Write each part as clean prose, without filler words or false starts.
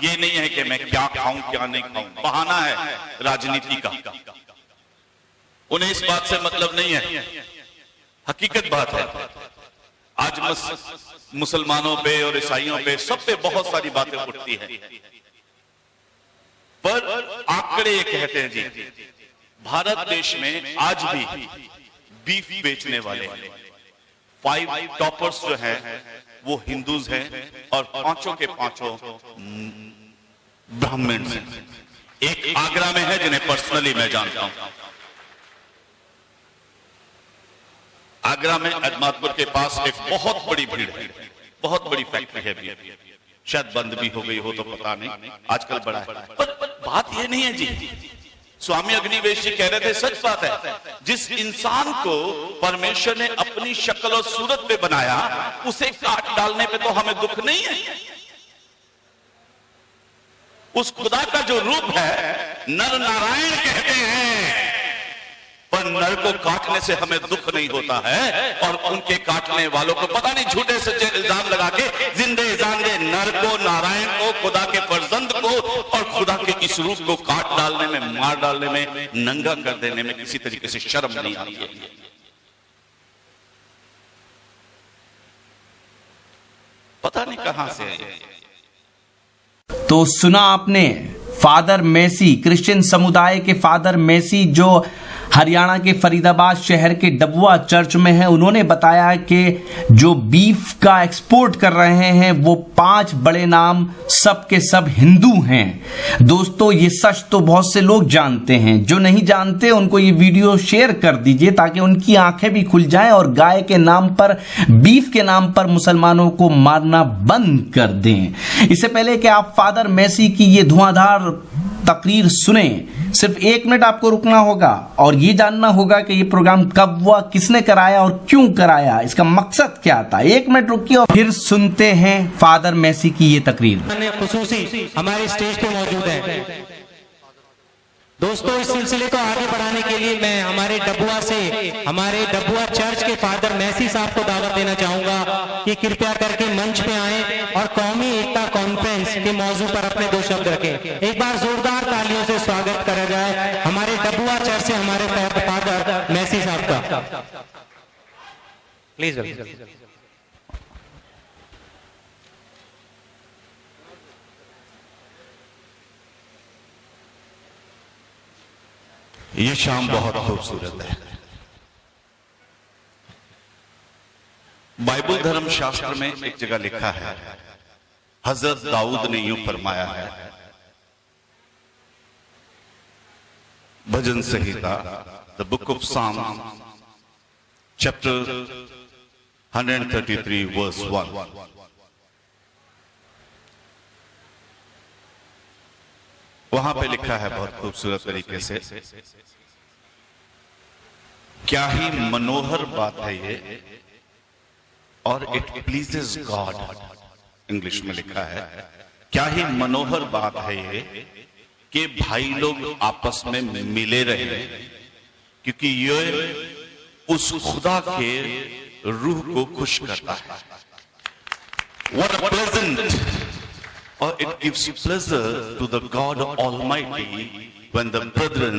ये नहीं है कि मैं क्या खाऊं क्या नहीं खाऊं, बहाना है राजनीति का। उन्हें इस बात से मतलब नहीं है। हकीकत बात है, आज मुसलमानों पे और ईसाइयों पे सब पे बहुत सारी बातें उठती है, पर आंकड़े ये कहते हैं जी, भारत देश में आज भी बीफ बेचने वाले 5 टॉपर्स जो हैं वो हिंदूज हैं और पांचों के पांचों ब्राह्मण हैं। एक आगरा में है जिन्हें पर्सनली मैं जानता हूं। आगरा में अहमदपुर के पास एक बहुत बड़ी भीड़ है, बहुत बड़ी फैक्ट्री है भी, शायद बंद भी हो गई हो तो पता नहीं, आजकल बड़ा है। पर बात ये नहीं है जी, स्वामी अग्निवेश जी कह रहे थे, सच बात है, जिस इंसान को परमेश्वर ने अपनी शक्ल और सूरत पे बनाया उसे काट डालने पे तो हमें दुख नहीं है। उस खुदा का जो रूप है नर नारायण कहते हैं, पर नर को काटने से हमें दुख नहीं होता है, और उनके काटने वालों को पता नहीं झूठे सच्चे इल्जाम लगा के जिंदे जान नर को, नारायण को, खुदा के फर्जंद को और खुदा के इस रूप को काट डालने में, मार डालने में, नंगा कर देने में किसी तरीके से शर्म नहीं आती है। पता नहीं कहां से है। तो सुना आपने फादर मेसी, क्रिश्चियन समुदाय के फादर मेसी जो हरियाणा के फरीदाबाद शहर के डबुआ चर्च में है, उन्होंने बताया कि जो बीफ का एक्सपोर्ट कर रहे हैं वो 5 बड़े नाम सब के सब हिंदू हैं। दोस्तों ये सच तो बहुत से लोग जानते हैं, जो नहीं जानते उनको ये वीडियो शेयर कर दीजिए ताकि उनकी आंखें भी खुल जाएं और गाय के नाम पर, बीफ के नाम पर मुसलमानों को मारना बंद कर दें। इससे पहले कि आप फादर मेसी की ये धुआंधार तकरीर सुने, सिर्फ 1 मिनट आपको रुकना होगा और ये जानना होगा कि ये प्रोग्राम कब हुआ, किसने कराया और क्यों कराया, इसका मकसद क्या था। 1 मिनट रुकिए और फिर सुनते हैं फादर मेसी की ये तकरीर। खुसूसी हमारे स्टेज पे मौजूद है। दोस्तों इस सिलसिले को आगे बढ़ाने के लिए मैं हमारे डबुआ चर्च के फादर मेसी साहब को दावत देना चाहूंगा कि कृपया करके मंच पे आए और कौमी एकता कॉन्फ्रेंस के मौजू पर अपने 2 शब्द रखें। एक बार जोरदार तालियों से स्वागत करा जाए हमारे डबुआ चर्च से हमारे फादर मेसी साहब का। प्लीज ये शाम बहुत खूबसूरत है। बाइबल धर्म शास्त्र में एक जगह लिखा है, हजरत दाऊद ने यूं फरमाया है, भजन संहिता द बुक ऑफ साम चैप्टर 133 वर्स 1, वहां पे लिखा है बहुत खूबसूरत तरीके से, क्या ही मनोहर बात है ये, और इट प्लीजेस गॉड, इंग्लिश में लिखा है, क्या ही मनोहर बात है ये कि भाई लोग आपस में मिले रहे, क्योंकि ये उस खुदा के रूह को खुश करता है। What a pleasant, or it gives pleasure to the God Almighty when the brethren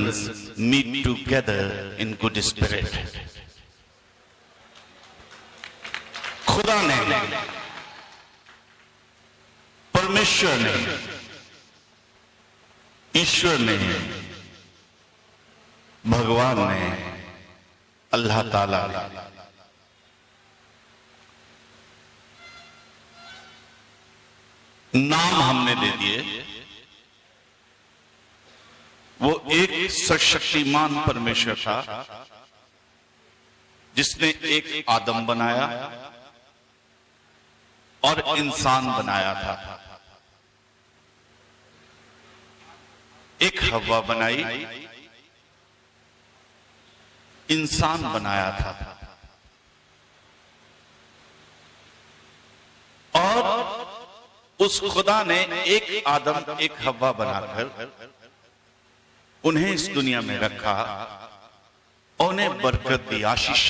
meet together in good spirit. खुदा ने, परमेश्वर ने, ईश्वर ने, भगवान ने, अल्लाह ताला ने नाम हमने दे दिए। वो एक सर्वशक्तिमान परमेश्वर था जिसने एक आदम बनाया और इंसान बनाया था, एक हव्वा बनाई, इंसान बनाया था, और उस खुदा ने एक आदम एक हव्वा बनाकर उन्हें इस दुनिया में रखा, उन्हें बरकत दी, आशीष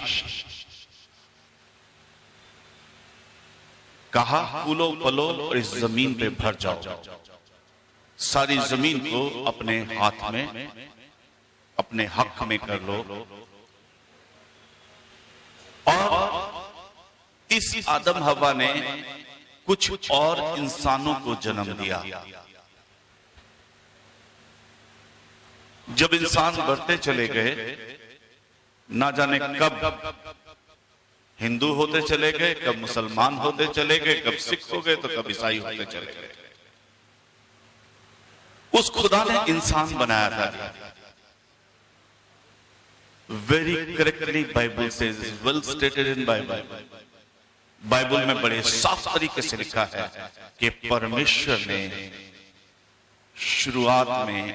कहा, फूलो फलो और इस जमीन पे भर जाओ। सारी जमीन को अपने हाथ में, अपने हक में कर लो और इस आदम हवा ने कुछ और इंसानों को जन्म दिया। जब इंसान बढ़ते चले गए, ना जाने कब हिंदू होते चले गए, कब मुसलमान होते चले गए, कब सिख हो गए तो कब ईसाई होते चले गए। उस खुदा ने इंसान बनाया था। Very correctly Bible says, well stated in Bible. Bible में बड़े साफ तरीके से लिखा है कि परमेश्वर ने शुरुआत में,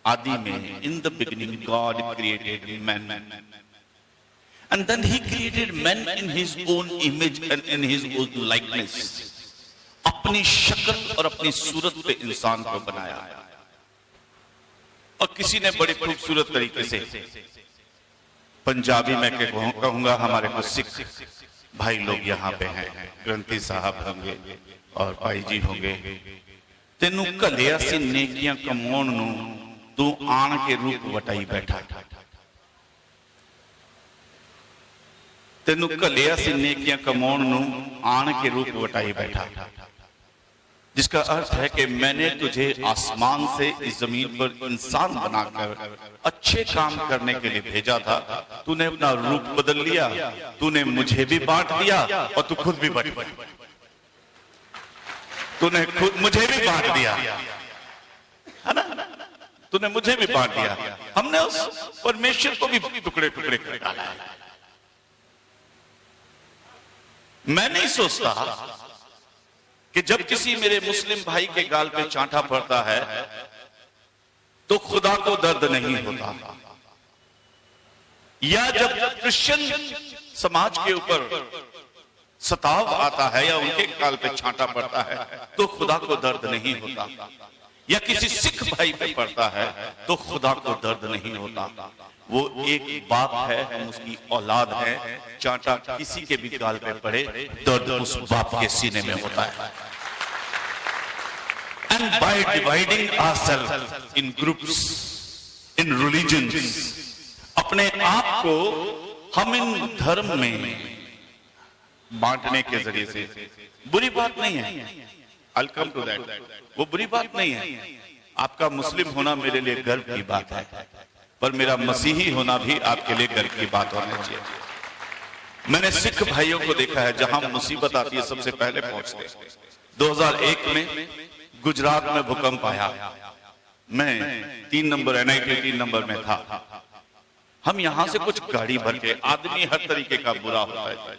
आदि में, in the beginning God created man and then he created man in his own image and in his own likeness. अपनी शक्ल और अपनी सूरत पे इंसान को बनाया। और किसी ने बड़ी खूबसूरत तरीके से, पंजाबी में कहूंगा, हमारे कुछ सिख भाई लोग यहाँ पे हैं, ग्रंथी साहब होंगे और भाई जी होंगे। तेनू घलिया सी नेकियां कमाउण नूं तू आण के रूप वटाई बैठा। तेनू घलिया सी नेकियां कमाउण नूं आण के रूप वटाई बैठा, जिसका अर्थ है कि मैंने तुझे आसमान से इस जमीन पर इंसान बनाकर अच्छे काम करने के लिए भेजा था। तूने अपना रूप बदल लिया, तूने मुझे भी बांट दिया और तू खुद भी बट गया। तूने खुद मुझे भी बांट दिया, है ना? तूने मुझे भी बांट दिया। हमने उस परमेश्वर को भी टुकड़े टुकड़े कर डाला है। मैं नहीं सोचता कि जब किसी मेरे मुस्लिम भाई के गाल पे चांटा पड़ता है तो खुदा को दर्द नहीं होता, या जब क्रिश्चियन समाज के ऊपर सताव आता है या उनके गाल पे छांटा पड़ता है तो खुदा को दर्द नहीं होता, या किसी सिख भाई पे पड़ता है तो खुदा को दर्द नहीं होता। वो एक बाप है, हम उसकी औलाद है। चांटा किसी के भी गाल पे पड़े, दर्द उस बाप के सीने में होता है। And by dividing ourselves in groups, in religions, अपने आप को हम इन धर्म में बांटने के जरिए से, बुरी बात नहीं है, I'll come to that, वो बुरी बात नहीं है। आपका मुस्लिम होना मेरे लिए गर्व की बात है, पर मेरा मसीही होना भी आपके लिए गर्व की बात होनी चाहिए। मैंने सिख भाइयों को देखा है, जहां मुसीबत आती है सबसे पहले पहुंचते। 2001 में गुजरात में भूकंप आया, मैं 3 नंबर NIT 3 नंबर में था। हम यहां से कुछ गाड़ी भर के, आदमी हर तरीके का बुरा होता है,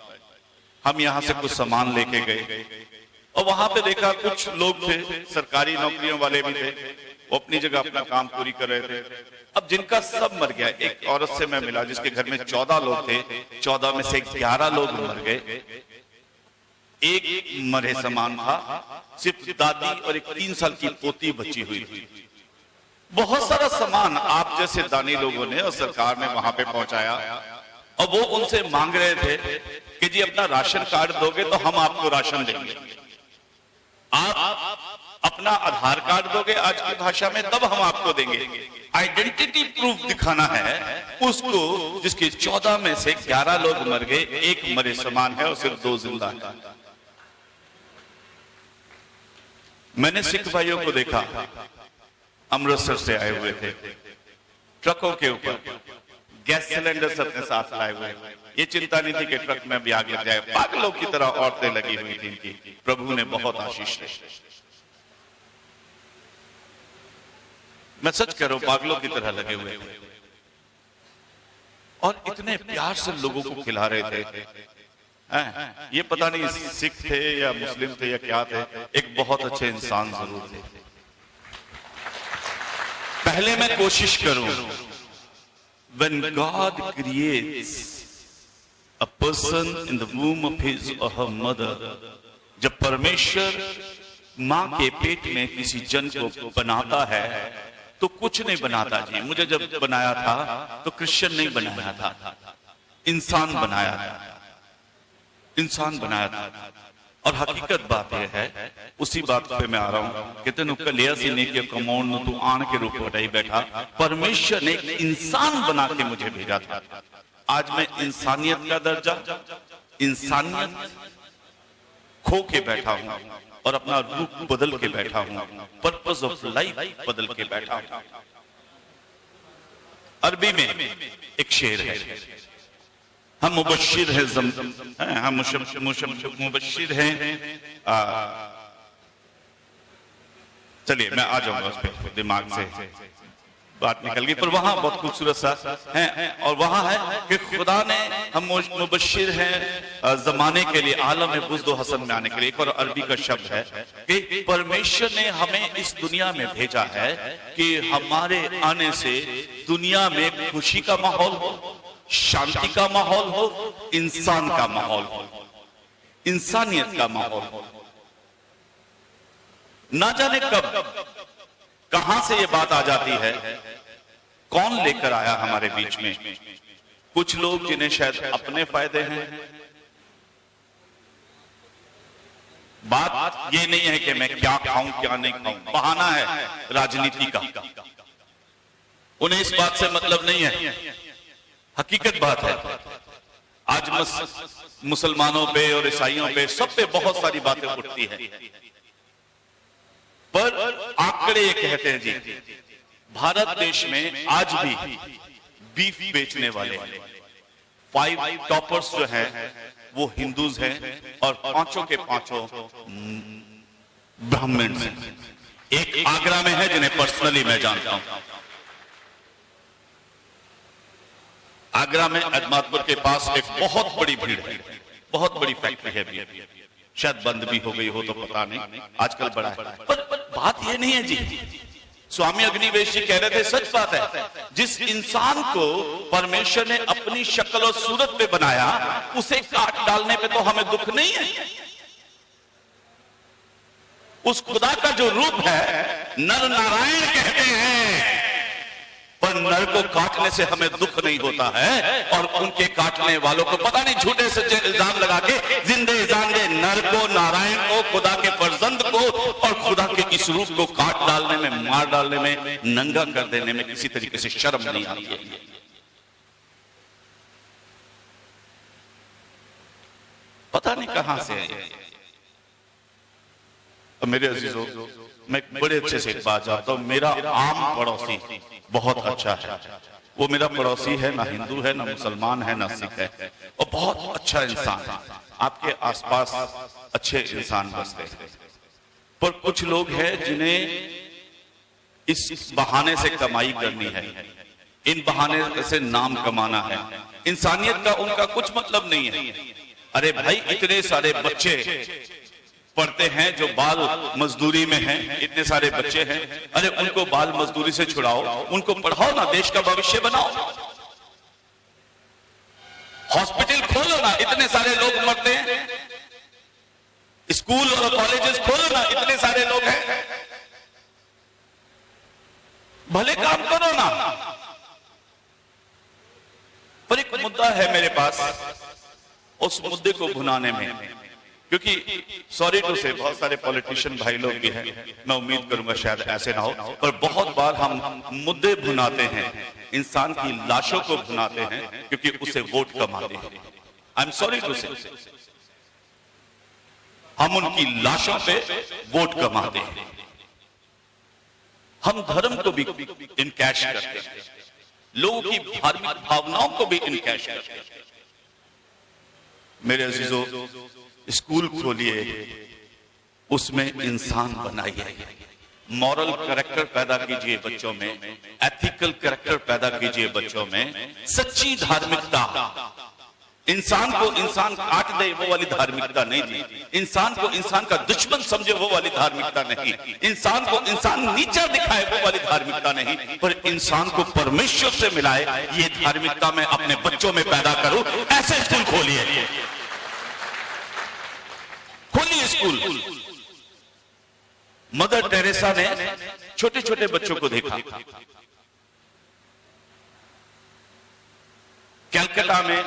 हम यहां से कुछ सामान लेके गए और वहां पे देखा कुछ लोग थे, सरकारी नौकरियों वाले भी थे, वो अपनी जगह अपना काम पूरी कर रहे थे। अब जिनका सब मर गया, एक औरत से मैं मिला जिसके घर में 14 लोग थे, 14 में से 11 लोग मर गए, एक मरे समान था, सिर्फ दादी और एक 3 साल की पोती बची हुई थी। बहुत सारा सामान आप जैसे दानी लोगों ने और सरकार ने वहां पे पहुंचाया और वो उनसे मांग रहे थे कि जी अपना राशन कार्ड दोगे तो हम आपको राशन देंगे, आप अपना आधार कार्ड दोगे आज की भाषा में तब हम आपको देंगे। आइडेंटिटी प्रूफ दिखाना है उसको, जिसके 14 में से 11 लोग मर गए, एक मरे समान है और सिर्फ 2 जिंदा है। मैंने सिख भाइयों को देखा, अमृतसर से आए हुए थे, ट्रकों के ऊपर गैस सिलेंडर अपने साथ लाए हुए। ये चिंता नहीं थी कि ट्रक में भी आग लग जाए, पागलों की तरह औरतें लगी हुई थी इनकी। प्रभु ने बहुत आशीष दी, मैं सच कह रहा हूं, पागलों की तरह लगे हुए थे और इतने प्यार से लोगों को खिला रहे थे। ये पता नहीं सिख थे या मुस्लिम थे या क्या थे, एक बहुत अच्छे इंसान जरूर थे। पहले मैं कोशिश करूं, when God creates a person in the womb of his or her mother, जब परमेश्वर मां के पेट में किसी जन को बनाता है तो कुछ नहीं बनाता जी। मुझे जब बनाया था तो क्रिश्चियन नहीं बनाया था, इंसान बनाया था, इंसान बनाया था। और हकीकत बात यह है, उसी बात पे मैं आ रहा हूं कि तेन कलिया सी नहीं कि कमाउन तू आन के रूप में बैठा। परमेश्वर ने एक इंसान बना के मुझे भेजा था। आज मैं इंसानियत का दर्जा, इंसानियत खो के बैठा हूं और अपना रूप बदल के बैठा हूं, पर्पस ऑफ लाइफ बदल के बैठा हूं। अरबी में एक शेर है, हम मुबश्शिर हैं, हम मुबश्शिर हैं। चलिए मैं आ जाऊंगा उस पर, दिमाग से बात निकल गई, पर वहां बहुत खूबसूरत सा है। और वहां है कि खुदा ने हम मुबश्शिर हैं जमाने के लिए, आलम में बुज़्द व हसन में आने के लिए। एक और अरबी का शब्द है कि परमेश्वर ने हमें इस दुनिया में भेजा है कि हमारे आने से दुनिया में खुशी का माहौल हो, शांति का माहौल हो, इंसान का माहौल हो, इंसानियत का माहौल हो। ना जाने कब कहां से ये बात आ जाती है, कौन लेकर आया हमारे बीच में। कुछ लोग जिन्हें शायद अपने फायदे हैं। बात ये नहीं है कि मैं क्या खाऊं क्या नहीं खाऊं, बहाना है राजनीति का, उन्हें इस बात से मतलब नहीं है। हकीकत बात है, आज मुसलमानों पे और ईसाइयों पे, सब पे बहुत सारी बातें उठती है, पर आंकड़े ये कहते हैं जी, भारत देश में आज भी बीफ बेचने वाले 5 टॉपर्स जो हैं वो हिंदूज हैं और 5 के 5 ब्राह्मण हैं। एक आगरा में है जिन्हें पर्सनली मैं जानता हूं। आगरा में अजमातपुर के पास एक बहुत बड़ी भीड़ है, बहुत बड़ी फैक्ट्री है भी, शायद बंद भी हो गई हो तो पता नहीं, आजकल बड़ा है। पर बात ये नहीं है जी, स्वामी अग्निवेश जी कह रहे थे, सच बात है, जिस इंसान को परमेश्वर ने अपनी शक्ल और सूरत पे बनाया, उसे काट डालने पे तो हमें दुख नहीं है। उस खुदा का जो रूप है नर नारायण कहते हैं, पर नर को काटने से हमें दुख नहीं होता है। और उनके काटने वालों को पता नहीं झूठे सच्चे इल्जाम लगा के जिंदे जान दे नर को, नारायण को, खुदा के फर्जंद को और खुदा के इस रूप को काट डालने में, मार डालने में, नंगा कर देने में किसी तरीके से शर्म नहीं आती है। पता नहीं कहां से है। मेरे अजीजों, मैं बड़े अच्छे से एक बात जानता हूं, मेरा आम पड़ोसी बहुत अच्छा है। वो मेरा पड़ोसी है, ना हिंदू है, ना मुसलमान है, ना सिख है, और बहुत अच्छा इंसान है। आपके आसपास अच्छे इंसान बसते हैं, पर कुछ लोग हैं जिन्हें इस बहाने से कमाई करनी है, इन बहाने से नाम कमाना है। इंसानियत का उनका कुछ मतलब नहीं है। अरे भाई, इतने सारे बच्चे पढ़ते हैं जो बाल मजदूरी में हैं, इतने सारे बच्चे हैं, अरे उनको बाल मजदूरी से छुड़ाओ, उनको पढ़ाओ ना, देश का भविष्य बनाओ। हॉस्पिटल खोलो ना, इतने सारे लोग मरते हैं। स्कूल और कॉलेजेस खोलो ना, इतने सारे लोग हैं। भले काम करो ना। पर एक मुद्दा है मेरे पास, उस मुद्दे को भुनाने में, क्योंकि सॉरी टू से बहुत सारे पॉलिटिशियन भाई लोग भी हैं, मैं उम्मीद करूंगा शायद ऐसे ना हो, पर बहुत बार हम मुद्दे भुनाते हैं, इंसान की लाशों को भुनाते हैं, क्योंकि उसे वोट कमाते हैं। आई एम सॉरी टू से, हम उनकी लाशों पे वोट कमाते हैं। हम धर्म को भी इनकैश करते हैं, लोगों की धार्मिक भावनाओं को भी इनकैश करते हैं। मेरे अजीजों, स्कूल खोलिए, उसमें इंसान बनाइए, मॉरल कैरेक्टर पैदा कीजिए बच्चों में, एथिकल कैरेक्टर पैदा कीजिए बच्चों में, सच्ची धार्मिकता। इंसान को इंसान काट दे वो वाली धार्मिकता नहीं थी, इंसान को इंसान का दुश्मन समझे वो वाली धार्मिकता नहीं, इंसान को इंसान नीचा दिखाए वो वाली धार्मिकता नहीं, पर इंसान को परमेश्वर से मिलाए, ये धार्मिकता मैं अपने बच्चों में पैदा करूं। ऐसे स्कूल खोलिए, खोलिए स्कूल। मदर टेरेसा ने छोटे छोटे बच्चों को देखा, कलकत्ता में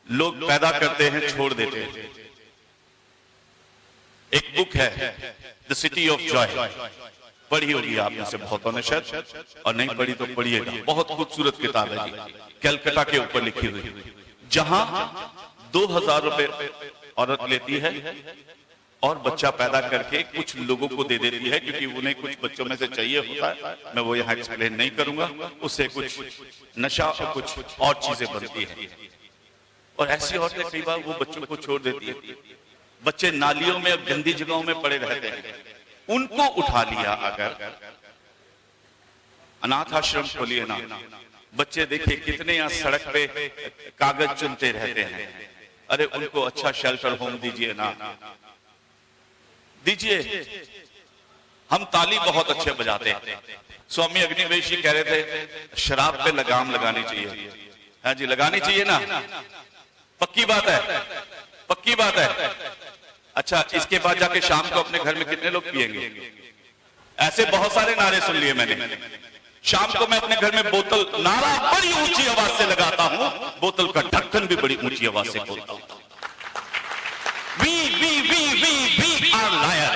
लोग पैदा करते हैं, छोड़ देते हैं, एक बुक है द सिटी ऑफ जॉय, पढ़ी होगी आप में से बहुतों ने शायद, और नहीं पढ़ी तो पढ़िएगा। बहुत खूबसूरत किताब है जी, कलकत्ता के ऊपर लिखी हुई, जहां 2000 रुपए औरत लेती है और बच्चा पैदा करके कुछ लोगों को दे देती है, क्योंकि उन्हें कुछ बच्चों में से चाहिए होता है। मैं वो यहाँ एक्सप्लेन नहीं करूंगा। उससे कुछ नशा और कुछ और चीजें बनती है, और ऐसी औरतें कई बार वो बच्चों को छोड़ देती है। बच्चे नालियों में गंदी जगहों में पड़े रहते हैं, उनको उठा लिया। अगर अनाथ आश्रम खोलिए ना, बच्चे देखिए कितने यहाँ सड़क पे कागज चुनते रहते हैं। अरे उनको अच्छा शेल्टर होम दीजिए ना, दीजिए। हम ताली बहुत अच्छे बजाते हैं। स्वामी अग्निवेश जी कह रहे थे शराब पे लगाम लगानी चाहिए। हाँ जी, लगानी चाहिए ना, पक्की बात है, पक्की बात है। अच्छा, इसके बाद जाके शाम को अपने घर में कितने लोग पिएंगे? ऐसे बहुत सारे नारे सुन लिए मैंने। शाम को मैं अपने घर में बोतल, नारा बड़ी ऊंची आवाज से लगाता हूं, बोतल का ढक्कन भी बड़ी ऊंची आवाज से खोलता हूं। We are liar।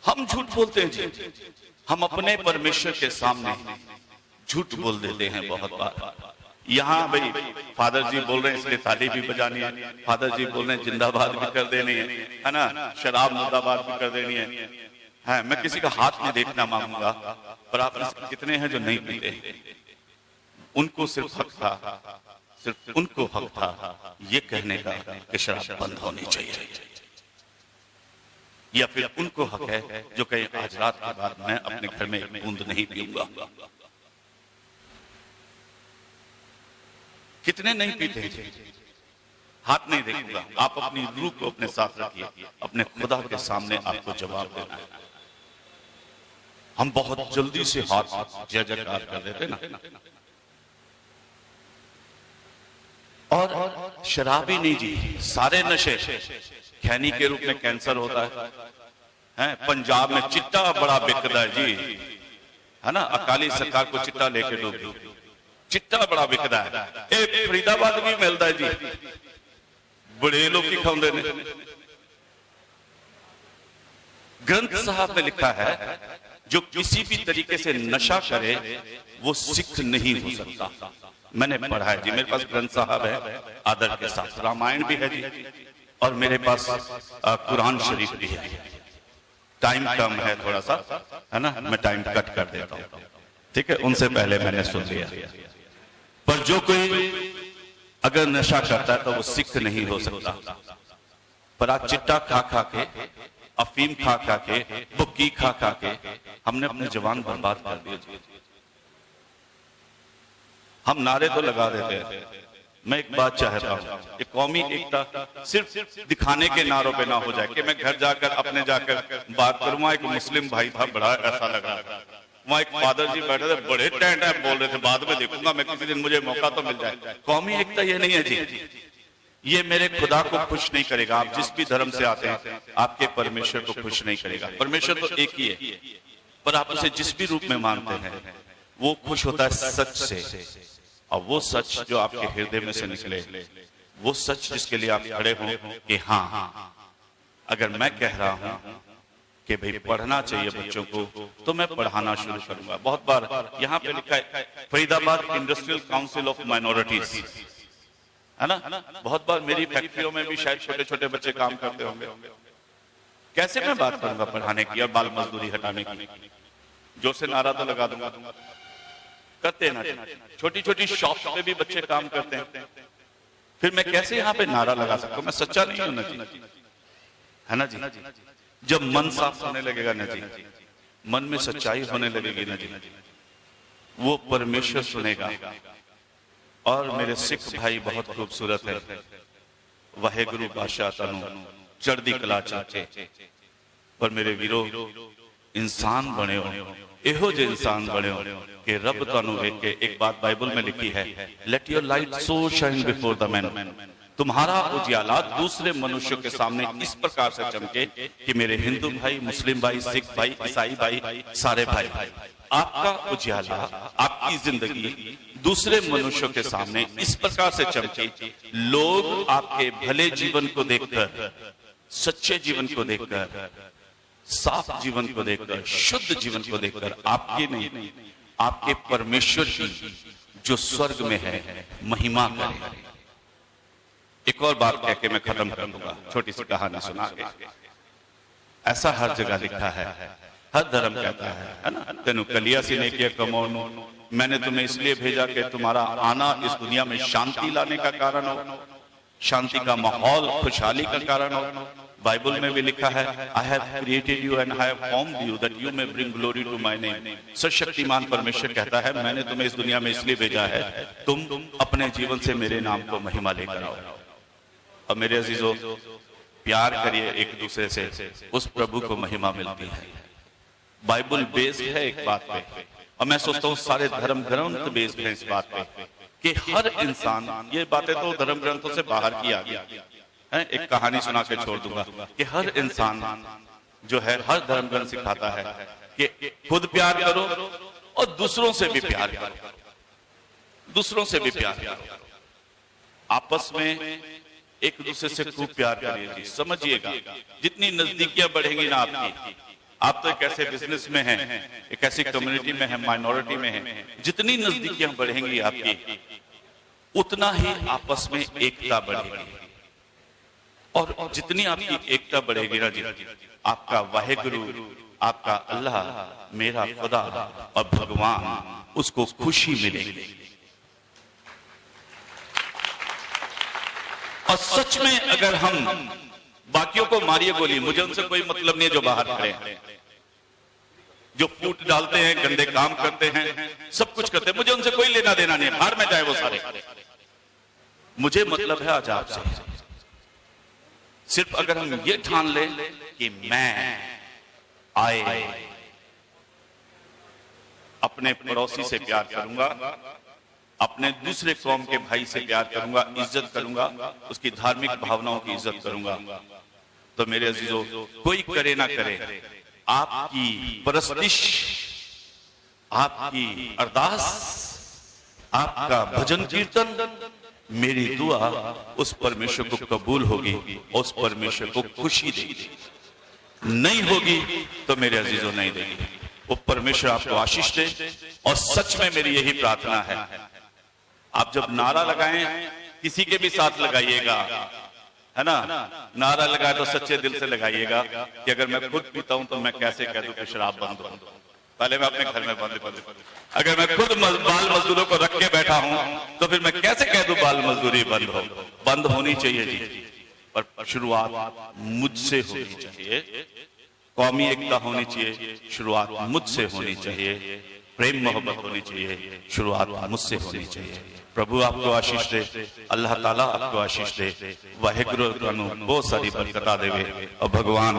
हम झूठ बोलते हैं जी, हम अपने परमेश्वर के सामने झूठ बोल देते हैं बहुत बार। यहाँ भाई फादर जी बोल रहे हैं इसलिए ताली भी बजानी है, फादर जी बोल रहे हैं जिंदाबाद भी कर देनी है ना, शराब मुर्दाबाद भी कर देनी है। मैं किसी का हाथ नहीं देखना मांगूंगा, पर आप कितने हैं जो नहीं पीते? उनको सिर्फ हक था, सिर्फ उनको हक था ये कहने का कि शराब बंद होनी चाहिए, या फिर उनको हक है जो कहे आज रात के बाद मैं अपने घर में एक बूंद नहीं पीऊंगा। कितने नहीं पीते? हाथ नहीं देखूंगा। आप अपनी रूह को अपने साथ रखिए, अपने खुदा के सामने आपको जवाब देना है। हम बहुत जल्दी से हाथ जय जयकार कर देते ना। और शराब ही नहीं जी, सारे नशे। खैनी के रूप में कैंसर होता है। पंजाब में चिट्टा बड़ा बिकता है जी, है ना। अकाली सरकार को चिट्टा लेके दो, चिट्टा बड़ा बिकता है। एक फरीदाबाद भी मिलता है जी, बड़े लोग की खाते ने। ग्रंथ साहब में लिखा है जो किसी भी तरीके से नशा करे वो सिख नहीं हो सकता। मैंने पढ़ा है जी, मेरे पास ग्रंथ साहब है आदर के साथ, रामायण भी है जी, और मेरे पास कुरान शरीफ भी है। टाइम कम है थोड़ा सा, है ना, मैं टाइम कट कर देता हूँ, ठीक है। उनसे पहले मैंने सुन लिया। पर जो कोई अगर नशा करता है तो वो सिख नहीं हो सकता। पर आज चिट्टा खा खा के, अफीम खा खा के, बुक्की खा खा के हमने अपने जवान बर्बाद कर दिए। हम नारे तो लगा देते हैं। मैं एक बात चाहता हूँ, एक कौमी एकता सिर्फ दिखाने के नारों पे ना हो जाए कि मैं घर जाकर अपने जाकर बात करूँ। वहां एक मुस्लिम भाई था, बड़ा ऐसा लग रहा था। वहां एक फादर जी बैठे थे, बड़े टैंट बोल रहे थे, बाद में देखूंगा मैं, किसी दिन मुझे मौका तो मिल जाए। कौमी एकता ये नहीं है जी, ये मेरे खुदा को खुश नहीं करेगा। आप जिस भी धर्म से आते हैं, आपके परमेश्वर को खुश नहीं करेगा। परमेश्वर तो एक ही है, पर आप उसे जिस भी रूप में मानते हैं वो खुश होता है सच से। और वो सच जो आपके हृदय में से निकले, वो सच जिसके लिए आप खड़े हों कि हाँ, अगर मैं कह रहा हूं कि भाई पढ़ना चाहिए बच्चों को, तो मैं पढ़ाना शुरू करूंगा। बहुत बार यहाँ पे लिखा है Faridabad industrial council of minorities, है ना। बहुत बार मेरी फैक्ट्रियों में भी शायद छोटे छोटे बच्चे काम करते होंगे। कैसे मैं बात करूंगा पढ़ाने की और बाल मजदूरी हटाने की? जोर से नारा तो लगा दूंगा, करते ना। छोटी छोटी शॉप्स पे भी बच्चे काम करते हैं, फिर मैं कैसे यहाँ पे नारा लगा सकता हूँ? मैं सच्चा नहीं हूं ना जी, है ना जी। जब मन साफ होने लगेगा ना जी, मन में सच्चाई होने लगेगी ना जी, वो परमेश्वर सुनेगा। और मेरे सिख भाई बहुत खूबसूरत है। वाहे गुरु बादशाह तनु चढ़दी कला चाचे, पर मेरे वीरो इंसान बने हो, एहो जे इंसान बने हो कि रब तानू वेख के। एक बात बाइबल में लिखी है, let your light so shine before the man, तुम्हारा उजियाला दूसरे मनुष्यों के सामने इस प्रकार से चमके कि मेरे हिंदू भाई, मुस्लिम भाई, सिख भाई, ईसाई भाई, सारे भाई, आपका उजियाला, आपकी जिंदगी दूसरे मनुष्यों के सामने इस प्रकार से चमके, लोग आपके भले जीवन को देखकर सच्चे जीवन को देखकर, साफ जीवन को देखकर, शुद्ध जीवन को देखकर आपके नहीं, आपके परमेश्वर की जो स्वर्ग में है महिमा करें। एक और बात कह के मैं खत्म कर दूंगा, छोटी सी कहानी सुना के। ऐसा हर जगह लिखा है, हर धर्म कहता है ना, तेनु कलिया सी ने किया कमोन, मैंने तुम्हें इसलिए भेजा कि तुम्हारा आना इस दुनिया में शांति लाने का कारण हो, शांति का माहौल, खुशहाली का कारण हो। बाइबल में भी लिखा है, I have created you and I have formed you that you may bring glory to my name. सर्वशक्तिमान परमेश्वर कहता है, मैंने तुम्हें इस दुनिया में इसलिए भेजा है, तुम अपने जीवन से मेरे नाम को महिमा लेकर आओ। और मेरे अजीजों, प्यार करिए एक दूसरे से, उस प्रभु को महिमा मिलती है। बाइबल बेस्ड है एक बात पे, और मैं सोचता हूँ सारे धर्म ग्रंथ बेस्ड हैं इस बात पे कि हर इंसान, ये बातें तो धर्म ग्रंथों से बाहर की आ गई है। एक कहानी सुना के छोड़ दूंगा कि हर इंसान जो है, हर धर्म ग्रंथ सिखाता है कि खुद प्यार करो और दूसरों से भी प्यार करो, दूसरों से भी प्यार करो, आपस में एक दूसरे से खूब प्यार करिए जी। समझिएगा, जितनी नजदीकियां बढ़ेंगी ना आपकी, आप तो एक ऐसे बिजनेस में हैं, एक ऐसी कम्युनिटी में है, माइनॉरिटी में है, जितनी नजदीकियां बढ़ेंगी आपकी, उतना ही आपस में एकता बढ़ेगी। और जितनी आपकी एकता बढ़ेगी ना जी, आपका वाहेगुरु, आपका अल्लाह, मेरा खुदा और भगवान, उसको खुशी मिलेगी। और सच में अगर हम बाकियों को मारिए गोली, मुझे उनसे कोई मतलब नहीं है जो बाहर खड़े हैं, जो फूट डालते हैं, गंदे काम करते हैं, सब कुछ करते हैं, मुझे उनसे कोई लेना देना नहीं है, बाहर में जाए वो सारे। मुझे मतलब है आज आपसे, सिर्फ अगर हम ये ठान लें कि मैं आए अपने पड़ोसी से प्यार करूंगा, अपने दूसरे कौम के भाई से प्यार करूंगा, इज्जत करूंगा, उसकी धार्मिक भावनाओं की इज्जत करूंगा, तो मेरे अजीजों, कोई करे ना करे, आपकी परस्तिश, आपकी अरदास, आपका भजन कीर्तन, मेरी दुआ उस परमेश्वर को कबूल होगी, उस परमेश्वर को खुशी देगी। नहीं होगी तो मेरे अजीजों नहीं देगी। वो परमेश्वर आपको आशीष दे। और सच में मेरी यही प्रार्थना है, आप जब नारा लगाएं, किसी के भी साथ लगाइएगा, है ना, नारा लगाए तो सच्चे दिल से लगाइएगा कि अगर मैं खुद पीता हूं तो मैं कैसे कह दूं कि शराब बंद हो। पहले मैं अपने घर में बंद कर दूं। अगर मैं खुद बाल मजदूरों को रख के बैठा हूं तो फिर मैं कैसे कह दूं बाल मजदूरी बंद हो। बंद होनी चाहिए जी, पर शुरुआत मुझसे होनी चाहिए। कौमी एकता होनी चाहिए, शुरुआत मुझसे होनी चाहिए। प्रेम मोहब्बत होनी चाहिए, शुरुआत मुझसे होनी चाहिए। प्रभु आपको आशीष दे, अल्लाह ताला आपको आशीष दे, वाहेगुरु तनु बहुत सारी बरकता देवे और भगवान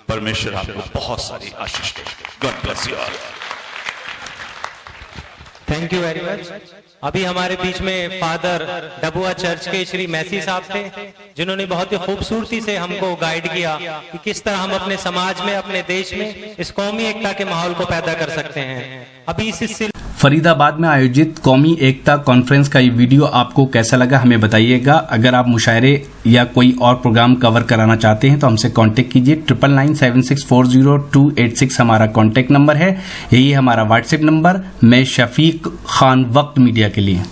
परमेश्वर आपको बहुत सारी आशीष दे। God bless you all. Thank you very much. अभी हमारे बीच में फादर डबुआ चर्च के श्री मैसी साहब थे, जिन्होंने बहुत ही खूबसूरती से हमको गाइड किया कि किस तरह हम अपने समाज में, अपने देश में इस कौमी एकता के माहौल को पैदा कर सकते हैं। अभी इस फरीदाबाद में आयोजित कौमी एकता कॉन्फ्रेंस का ये वीडियो आपको कैसा लगा हमें बताइएगा। अगर आप मुशायरे या कोई और प्रोग्राम कवर कराना चाहते हैं तो हमसे कांटेक्ट कीजिए। 9997640286 हमारा कांटेक्ट नंबर है। यही हमारा व्हाट्सएप नंबर। मैं शफीक खान, वक्त मीडिया के लिए।